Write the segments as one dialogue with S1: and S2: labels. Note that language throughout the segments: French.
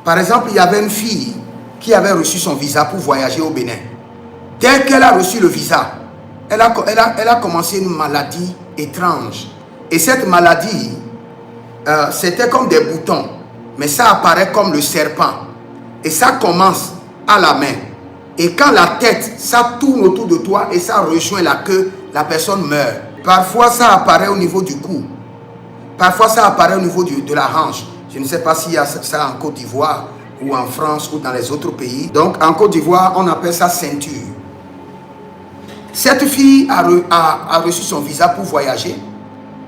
S1: Par exemple, il y avait une fille qui avait reçu son visa pour voyager au Bénin. Dès qu'elle a reçu le visa, elle a commencé une maladie étrange. Et cette maladie, c'était comme des boutons, mais ça apparaît comme le serpent. Et ça commence à la main. Et quand la tête, ça tourne autour de toi et ça rejoint la queue, la personne meurt. Parfois, ça apparaît au niveau du cou. Parfois, ça apparaît au niveau de la hanche. Je ne sais pas s'il y a ça en Côte d'Ivoire ou en France ou dans les autres pays. Donc, en Côte d'Ivoire, on appelle ça ceinture. Cette fille a reçu son visa pour voyager.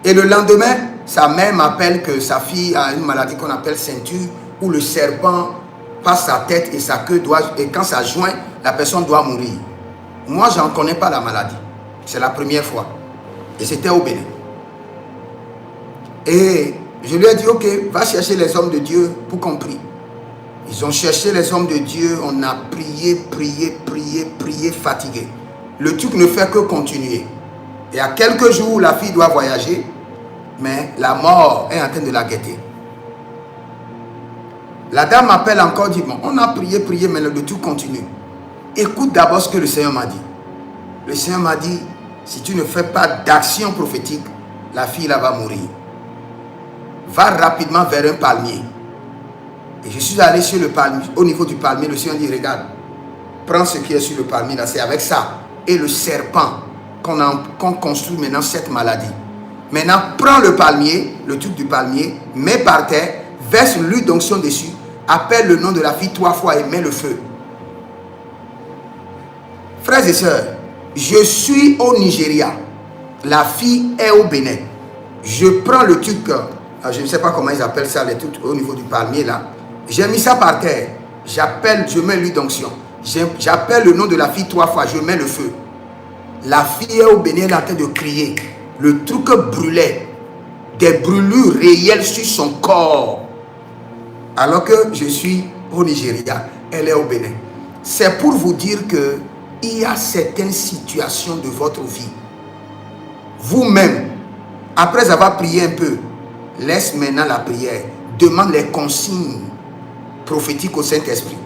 S1: Et le lendemain, sa mère m'appelle que sa fille a une maladie qu'on appelle ceinture, où le serpent passe sa tête et sa queue et quand ça joint, la personne doit mourir. Moi, je n'en connais pas la maladie. C'est la première fois. Et c'était au Bénin. Et je lui ai dit, ok, va chercher les hommes de Dieu pour qu'on prie. Ils ont cherché les hommes de Dieu, on a prié, fatigué. Le truc ne fait que continuer. Et à quelques jours, la fille doit voyager, mais la mort est en train de la guetter. La dame m'appelle encore, dit, bon, on a prié, mais le truc continue. Écoute d'abord ce que le Seigneur m'a dit. Le Seigneur m'a dit, si tu ne fais pas d'action prophétique, la fille là va mourir. Va rapidement vers un palmier. Et je suis allé sur le palmier, au niveau du palmier, le Seigneur dit, regarde, prends ce qui est sur le palmier là, c'est avec ça. Et le serpent qu'on construit maintenant cette maladie. Maintenant, prends le palmier, le truc du palmier, mets par terre, verse l'huile d'onction dessus, appelle le nom de la fille 3 fois et mets le feu. Frères et sœurs, je suis au Nigeria. La fille est au Bénin. Je prends le truc, je ne sais pas comment ils appellent ça, les trucs au niveau du palmier là. J'ai mis ça par terre. Je mets l'huile d'onction. J'appelle le nom de la fille 3 fois, je mets le feu. La fille est au Bénin, elle est en train de crier. Le truc brûlait. Des brûlures réelles sur son corps. Alors que je suis au Nigeria, elle est au Bénin. C'est pour vous dire que il y a certaines situations de votre vie. Vous-même, après avoir prié un peu, laisse maintenant la prière. Demande les consignes prophétiques au Saint-Esprit.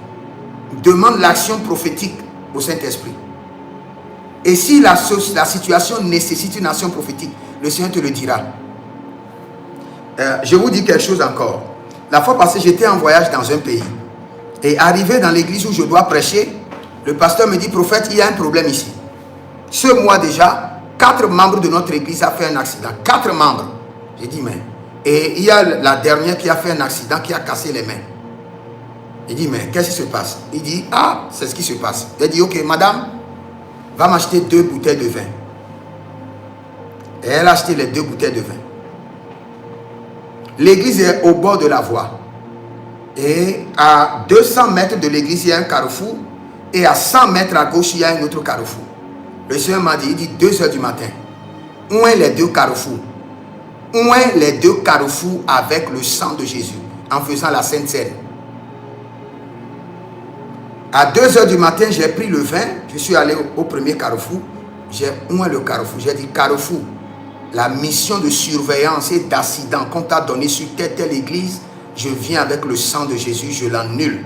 S1: Demande l'action prophétique au Saint-Esprit. Et si la situation nécessite une action prophétique, le Seigneur te le dira. Je vous dis quelque chose encore. La fois passée, j'étais en voyage dans un pays. Et arrivé dans l'église où je dois prêcher, le pasteur me dit, prophète, il y a un problème ici. Ce mois déjà, 4 membres de notre église ont fait un accident. 4 membres. J'ai dit, mais... Et il y a la dernière qui a fait un accident, qui a cassé les mains. Il dit, mais qu'est-ce qui se passe? Il dit, ah, c'est ce qui se passe. J'ai dit, ok, madame, va m'acheter 2 bouteilles de vin. Et elle a acheté les 2 bouteilles de vin. L'église est au bord de la voie. Et à 200 mètres de l'église, il y a un carrefour. Et à 100 mètres à gauche, il y a un autre carrefour. Le Seigneur m'a dit, il dit 2 heures du matin. Où est les 2 carrefours? Où est les 2 carrefours avec le sang de Jésus en faisant la Sainte Seine? À 2 heures du matin, j'ai pris le vin. Je suis allé au premier carrefour. Où est le carrefour? J'ai dit, carrefour, la mission de surveillance et d'accident qu'on t'a donné sur telle église, je viens avec le sang de Jésus, je l'annule.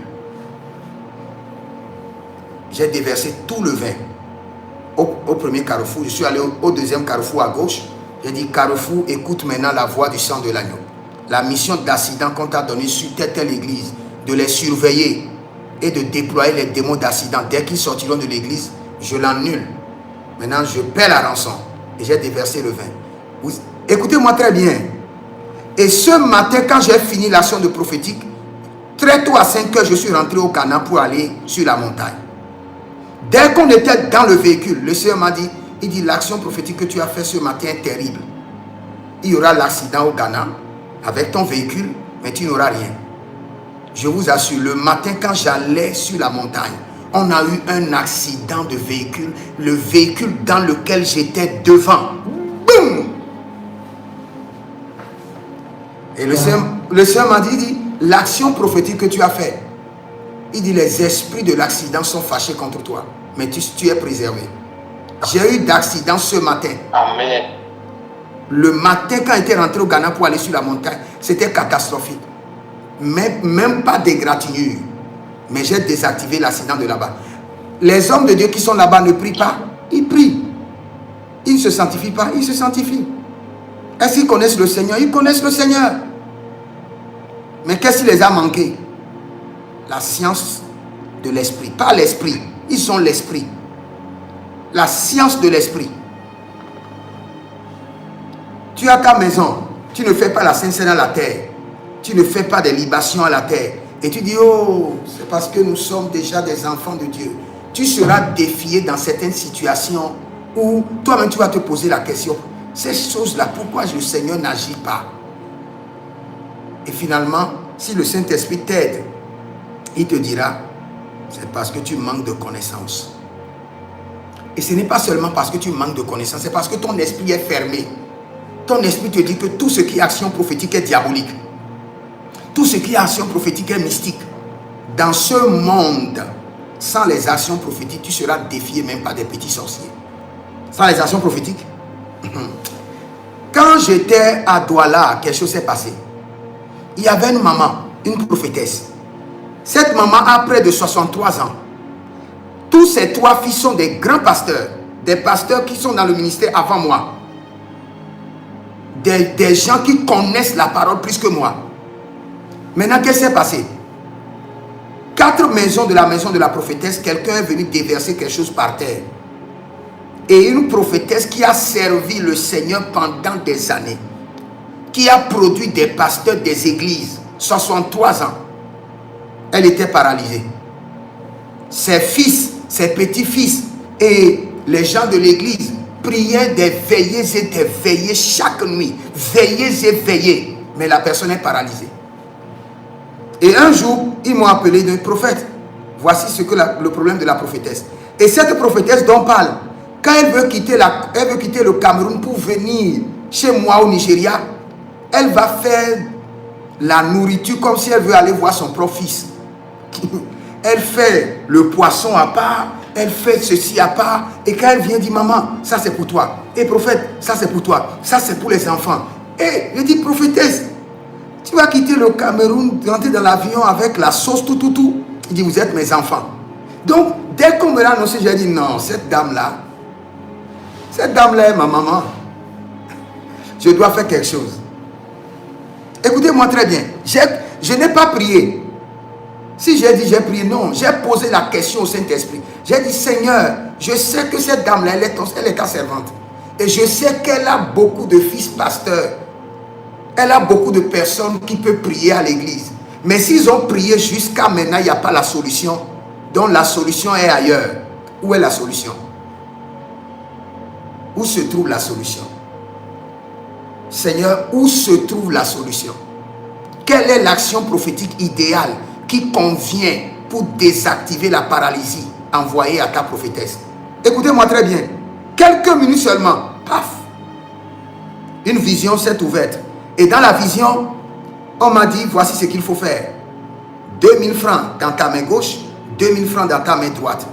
S1: J'ai déversé tout le vin au premier carrefour. Je suis allé au deuxième carrefour à gauche. J'ai dit, carrefour, écoute maintenant la voix du sang de l'agneau. La mission d'accident qu'on t'a donné sur telle église, de les surveiller et de déployer les démons d'accident. Dès qu'ils sortiront de l'église, je l'annule. Maintenant, je paie la rançon. Et j'ai déversé le vin. Écoutez-moi très bien. Et ce matin, quand j'ai fini l'action de prophétique, très tôt à 5 heures, je suis rentré au Ghana pour aller sur la montagne. Dès qu'on était dans le véhicule, le Seigneur m'a dit, il dit, l'action prophétique que tu as fait ce matin est terrible. Il y aura l'accident au Ghana avec ton véhicule, mais tu n'auras rien. Je vous assure, le matin quand j'allais sur la montagne, on a eu un accident de véhicule. Le véhicule dans lequel j'étais devant. Boum! Et le Seigneur m'a dit, l'action prophétique que tu as faite, il dit, les esprits de l'accident sont fâchés contre toi. Mais tu es préservé. J'ai eu d'accident ce matin.
S2: Amen.
S1: Le matin, quand j'étais rentré au Ghana pour aller sur la montagne, c'était catastrophique. même pas d'égratignure. Mais j'ai désactivé l'accident de là-bas. Les hommes de Dieu qui sont là-bas ne prient pas. Ils prient. Ils ne se sanctifient pas. Ils se sanctifient. Est-ce qu'ils connaissent le Seigneur? Ils connaissent le Seigneur. Mais qu'est-ce qui les a manqué? La science de l'esprit. Pas l'esprit. Ils sont l'esprit. La science de l'esprit. Tu as ta maison. Tu ne fais pas la Sainte Seine à la terre. Tu ne fais pas des libations à la terre. Et tu dis, oh, c'est parce que nous sommes déjà des enfants de Dieu. Tu seras défié dans certaines situations où toi-même tu vas te poser la question. Ces choses-là, pourquoi le Seigneur n'agit pas? Et finalement, si le Saint-Esprit t'aide, il te dira, c'est parce que tu manques de connaissance. Et ce n'est pas seulement parce que tu manques de connaissance, c'est parce que ton esprit est fermé. Ton esprit te dit que tout ce qui est action prophétique est diabolique. Tout ce qui est action prophétique est mystique. Dans ce monde, sans les actions prophétiques, tu seras défié même par des petits sorciers. Sans les actions prophétiques. Quand j'étais à Douala, quelque chose s'est passé. Il y avait une maman, une prophétesse. Cette maman a près de 63 ans. Tous ces 3 filles sont des grands pasteurs. Des pasteurs qui sont dans le ministère avant moi. Des gens qui connaissent la parole plus que moi. Maintenant, qu'est-ce qui s'est passé? 4 maisons de la maison de la prophétesse, quelqu'un est venu déverser quelque chose par terre. Et une prophétesse qui a servi le Seigneur pendant des années, qui a produit des pasteurs des églises, 63 ans, elle était paralysée. Ses fils, ses petits-fils et les gens de l'église priaient des veillées et des veillées chaque nuit. Veillées et veillées. Mais la personne est paralysée. Et un jour, ils m'ont appelé de prophète. Voici ce que le problème de la prophétesse. Et cette prophétesse dont on parle, quand elle veut quitter le Cameroun pour venir chez moi au Nigeria, elle va faire la nourriture comme si elle veut aller voir son propre fils. Elle fait le poisson à part, elle fait ceci à part, et quand elle vient dire, maman, ça c'est pour toi. Et prophète, ça c'est pour toi. Ça c'est pour les enfants. Et je dis, prophétesse, tu vas quitter le Cameroun, rentrer dans l'avion avec la sauce, tout. Il dit, vous êtes mes enfants. Donc, dès qu'on me l'a annoncé, j'ai dit, non, cette dame-là est ma maman. Je dois faire quelque chose. Écoutez-moi très bien. Je n'ai pas prié. Si j'ai dit j'ai prié, non. J'ai posé la question au Saint-Esprit. J'ai dit, Seigneur, je sais que cette dame-là, elle est ta servante. Et je sais qu'elle a beaucoup de fils pasteurs. Elle a beaucoup de personnes qui peuvent prier à l'église. Mais s'ils ont prié jusqu'à maintenant, il n'y a pas la solution. Donc la solution est ailleurs. Où est la solution? Où se trouve la solution? Seigneur, où se trouve la solution? Quelle est l'action prophétique idéale qui convient pour désactiver la paralysie envoyée à ta prophétesse? Écoutez-moi très bien. Quelques minutes seulement, paf, une vision s'est ouverte. Et dans la vision, on m'a dit, voici ce qu'il faut faire. 2000 francs dans ta main gauche, 2000 francs dans ta main droite.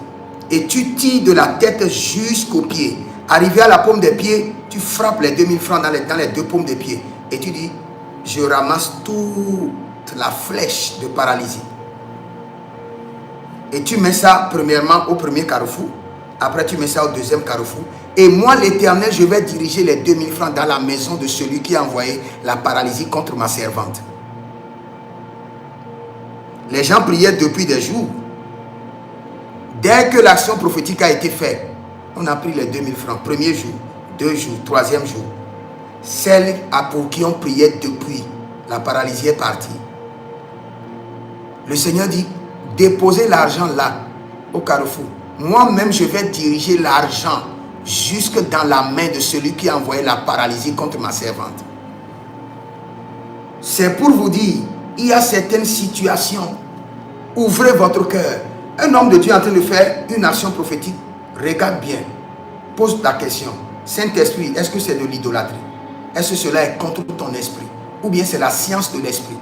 S1: Et tu tires de la tête jusqu'aux pieds. Arrivé à la paume des pieds, tu frappes les 2000 francs dans les 2 paumes des pieds. Et tu dis, je ramasse toute la flèche de paralysie. Et tu mets ça premièrement au premier carrefour. Après tu mets ça au deuxième carrefour. Et moi l'Éternel, je vais diriger les 2000 francs dans la maison de celui qui a envoyé la paralysie contre ma servante. Les gens priaient depuis des jours. Dès que l'action prophétique a été faite, on a pris les 2000 francs. Premier jour, 2 jours, 3e jour. Celle pour qui on priait depuis, la paralysie est partie. Le Seigneur dit, déposez l'argent là, au carrefour. Moi-même, je vais diriger l'argent jusque dans la main de celui qui a envoyé la paralysie contre ma servante. C'est pour vous dire, il y a certaines situations. Ouvrez votre cœur. Un homme de Dieu est en train de faire une action prophétique. Regarde bien. Pose la question. Saint-Esprit, est-ce que c'est de l'idolâtrie? Est-ce que cela est contre ton esprit? Ou bien c'est la science de l'esprit?